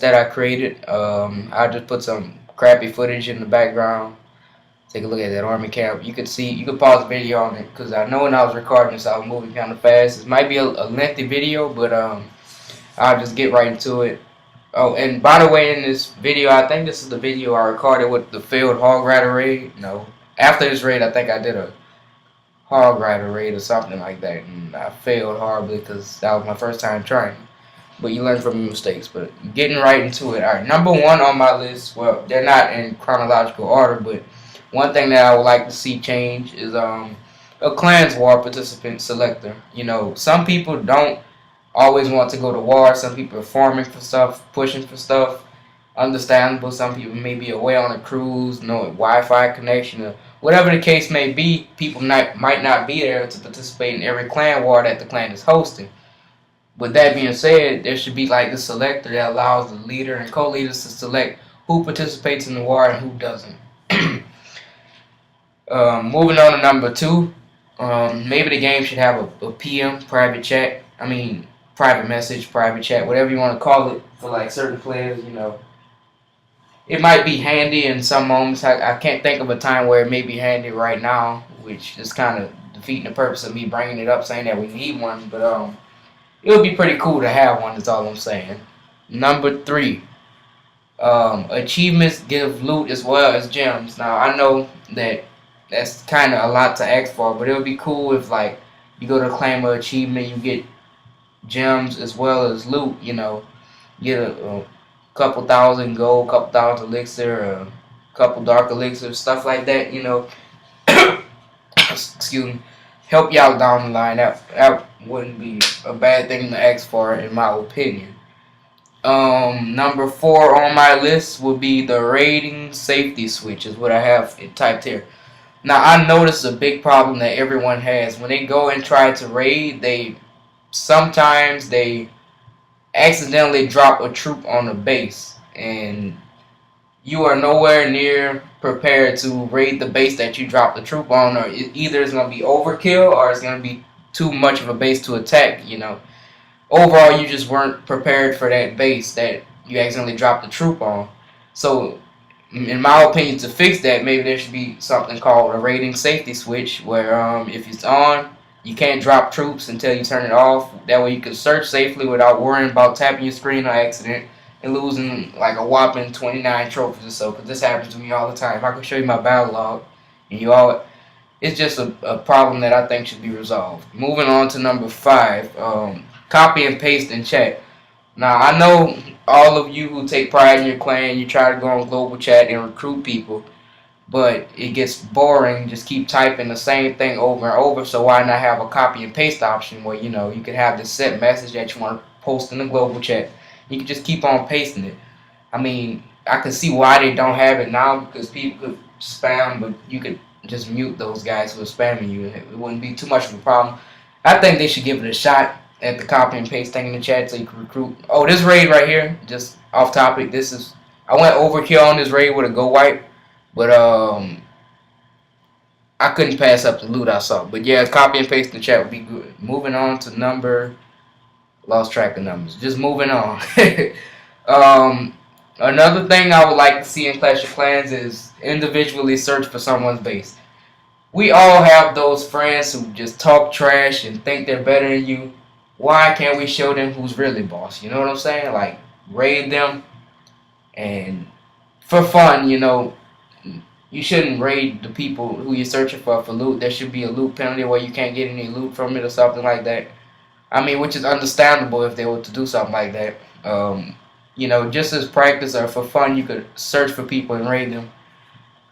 that I created. I just put some crappy footage in the background. Take a look at that army camp. You could pause the video on it because I know when I was recording this, I was moving kind of fast. It might be a lengthy video, but I'll just get right into it. Oh, and by the way, in this video, I think this is the video I recorded with the failed hog rider raid. No, after this raid, I think I did a hog rider raid or something like that, and I failed horribly because that was my first time trying. But you learn from your mistakes. But getting right into it. All right, number one on my list. Well, they're not in chronological order, but one thing that I would like to see change is a clans war participant selector. You know, some people don't always want to go to war. Some people are farming for stuff, pushing for stuff. Understandable. Some people may be away on a cruise, no Wi-Fi connection, or whatever the case may be. People might not be there to participate in every clan war that the clan is hosting. With that being said, there should be like the selector that allows the leader and co-leaders to select who participates in the war and who doesn't. Moving on to number two, maybe the game should have a PM private chat. I mean, private message, private chat, whatever you want to call it for like certain players. You know, it might be handy in some moments. I can't think of a time where it may be handy right now, which is kind of defeating the purpose of me bringing it up, saying that we need one. But it would be pretty cool to have one. That's all I'm saying. Number three, achievements give loot as well as gems. Now I know that that's kind of a lot to ask for, but it would be cool if like you go to claim an achievement, you get gems as well as loot. You know, get a couple thousand gold, couple thousand elixir, a couple dark elixir, stuff like that. You know, excuse me, help you out down the line. That wouldn't be a bad thing to ask for, in my opinion. Number four on my list would be the rating safety switch, is what I have typed here. Now I noticed a big problem that everyone has when they go and try to raid. Sometimes they accidentally drop a troop on the base, and you are nowhere near prepared to raid the base that you dropped the troop on, or either it's going to be overkill or it's going to be too much of a base to attack. You know, overall, you just weren't prepared for that base that you accidentally dropped the troop on. So, in my opinion, to fix that, maybe there should be something called a rating safety switch, where if it's on, you can't drop troops until you turn it off. That way, you can search safely without worrying about tapping your screen on accident and losing like a whopping 29 trophies or so. Because this happens to me all the time. I can show you my battle log, and it's just a problem that I think should be resolved. Moving on to number five, copy and paste in chat. Now I know all of you who take pride in your clan, you try to go on global chat and recruit people, but it gets boring. Just keep typing the same thing over and over. So why not have a copy and paste option where you can have this set message that you want to post in the global chat. You can just keep on pasting it. I mean, I can see why they don't have it now because people could spam, but you could just mute those guys who are spamming you. It wouldn't be too much of a problem. I think they should give it a shot at the copy and paste thing in the chat so you can recruit. Oh, this raid right here, just off topic. I went overkill on this raid with a go wipe, but I couldn't pass up the loot I saw. But yeah, copy and paste in the chat would be good. Moving on to lost track of numbers. Just moving on. Another thing I would like to see in Clash of Clans is individually search for someone's base. We all have those friends who just talk trash and think they're better than you. Why can't we show them who's really boss? You know what I'm saying? Like, raid them and for fun, you shouldn't raid the people who you're searching for loot. There should be a loot penalty where you can't get any loot from it or something like that. I mean, which is understandable if they were to do something like that. Just as practice or for fun, you could search for people and raid them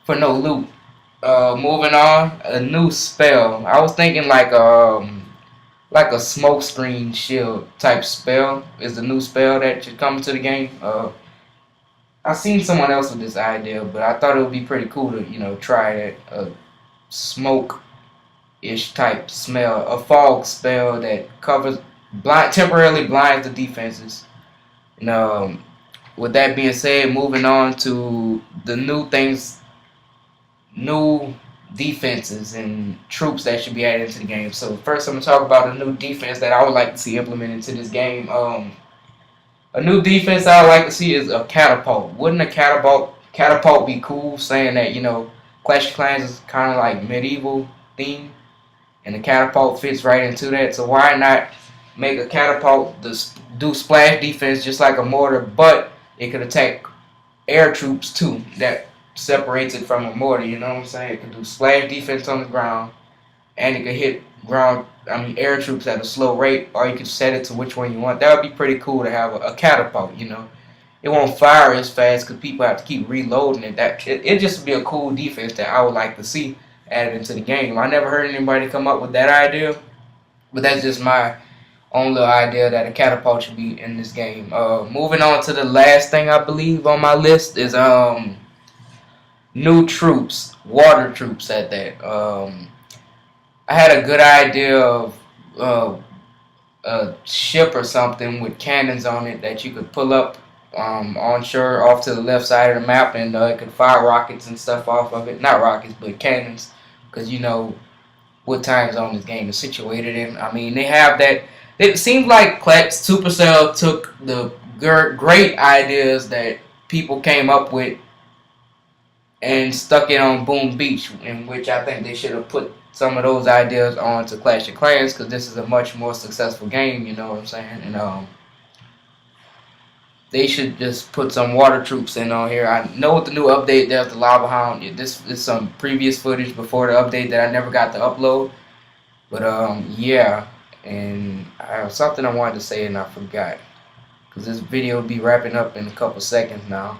for no loot. Moving on, a new spell. I was thinking like a smoke screen shield type spell is the new spell that should come to the game. I seen someone else with this idea, but I thought it would be pretty cool to try that. A smoke-ish type smell, a fog spell that covers temporarily blinds the defenses. And with that being said, moving on to the new defenses and troops that should be added into the game. So first, I'm gonna talk about a new defense that I would like to see implemented into this game. A new defense I would like to see is a catapult. Wouldn't a catapult be cool? Saying that Clash of Clans is kind of like medieval theme, and the catapult fits right into that. So why not make a catapult do splash defense just like a mortar, but it could attack air troops too. That separates it from a mortar. You know what I'm saying? It can do splash defense on the ground, and it can hit air troops at a slow rate, or you can set it to which one you want. That would be pretty cool to have a catapult. It won't fire as fast because people have to keep reloading it. It just be a cool defense that I would like to see added into the game. I never heard anybody come up with that idea, but that's just my own little idea that a catapult should be in this game. Moving on to the last thing I believe on my list is new troops, water troops at that. I had a good idea of a ship or something with cannons on it that you could pull up onshore off to the left side of the map, and it could fire rockets and stuff off of it. Not rockets, but cannons, because what time zone this game is situated in. I mean, they have that. It seems like Supercell took the great ideas that people came up with and stuck it on Boom Beach, in which I think they should have put some of those ideas onto Clash of Clans, because this is a much more successful game, you know what I'm saying? And they should just put some water troops in on here. I know with the new update there's the Lava Hound. This is some previous footage before the update that I never got to upload. But yeah, and I have something I wanted to say and I forgot, because this video will be wrapping up in a couple seconds now.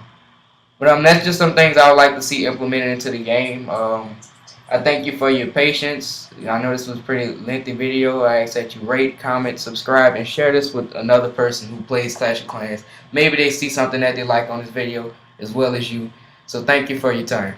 But that's just some things I would like to see implemented into the game. I thank you for your patience. I know this was a pretty lengthy video. I ask that you rate, comment, subscribe, and share this with another person who plays Clash of Clans. Maybe they see something that they like on this video as well as you. So thank you for your time.